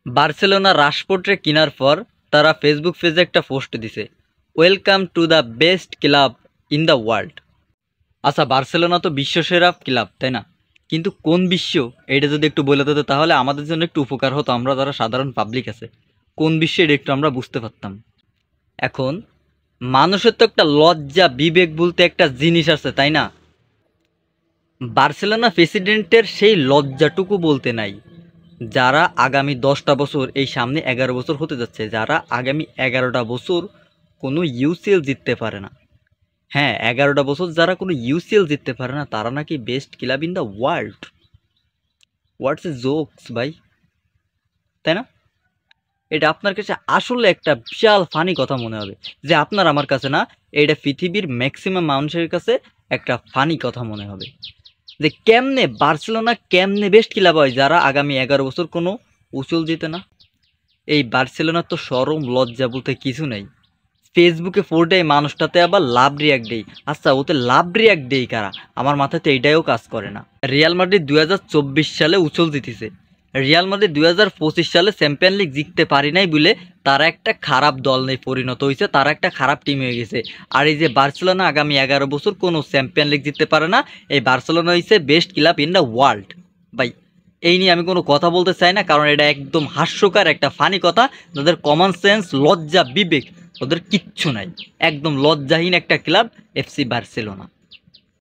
Barcelona রাশফোর্ডকে কেনার পর তারা ফেসবুক পেজে একটা পোস্ট দিছে, welcome to the best club in the world. আচ্ছা, বার্সেলোনা তো বিশ্বসেরা ক্লাব, তাই না? কিন্তু কোন বিশ্ব, এটা যদি একটু বলে দিত তাহলে আমাদের জন্য একটু উপকার হতো। আমরা যারা সাধারণ পাবলিক আছে, কোন বিশ্বে এটা একটু আমরা বুঝতে পারতাম। এখন মানুষের তো একটা লজ্জা বিবেক বলতে একটা জিনিস আছে, তাই না? বার্সেলোনা প্রেসিডেন্টের সেই লজ্জাটুকু বলতে নাই। যারা আগামী 10টা বছর, এই সামনে 11 বছর হতে যাচ্ছে, যারা আগামী 11টা বছর কোনো ইউসিএল জিততে পারে না, হ্যাঁ 11টা বছর যারা কোনো ইউসিএল জিততে পারে না, তারা নাকি best club in the world. What's A jokes ভাই, তাই না? এটা আপনার কাছে আসলে একটা বিশাল ফানি কথা মনে হবে, যে আপনার আমার কাছে না, এটা পৃথিবীর ম্যাক্সিমাম মানুষের কাছে একটা ফানি কথা মনে হবে, যে কেমনে বার্সেলোনা কেমনে বেস্ট ক্লাব হয় যারা আগামী 11 বছর কোনো উসুল জিতে না। এই বার্সেলোনার তো শরম লজ্জা বলতে কিছু নেই। ফেসবুকে ফোরটাই মানুষটাতে আবার লাভ রিয়াক্ট দেই। আচ্ছা, ওতে লাভ রিয়াক্ট দেই কারা? আমার মাথাতে এইটাও কাজ করে না। রিয়াল মাদ্রিদ 2024 সালে উছল জিতেছে। রিয়াল মাদ্রিদ 2025 সালে চ্যাম্পিয়ন লিগ জিততে পারি নাই বলে তারা একটা খারাপ দল নেই পরিণত হয়েছে, তারা একটা খারাপ টিম হয়ে গেছে। আর এই যে বার্সেলোনা আগামী 11 বছর কোনো চ্যাম্পিয়ন লিগ জিততে পারে না, এই বার্সেলোনা হয়েছে best club in the world. ভাই, এই নিয়ে আমি কোনো কথা বলতে চাই না, কারণ এটা একদম হাস্যকর একটা ফানি কথা। যাদের কমন সেন্স, লজ্জা, বিবেক, ওদের কিচ্ছু নাই। একদম লজ্জাহীন একটা ক্লাব এফসি বার্সেলোনা।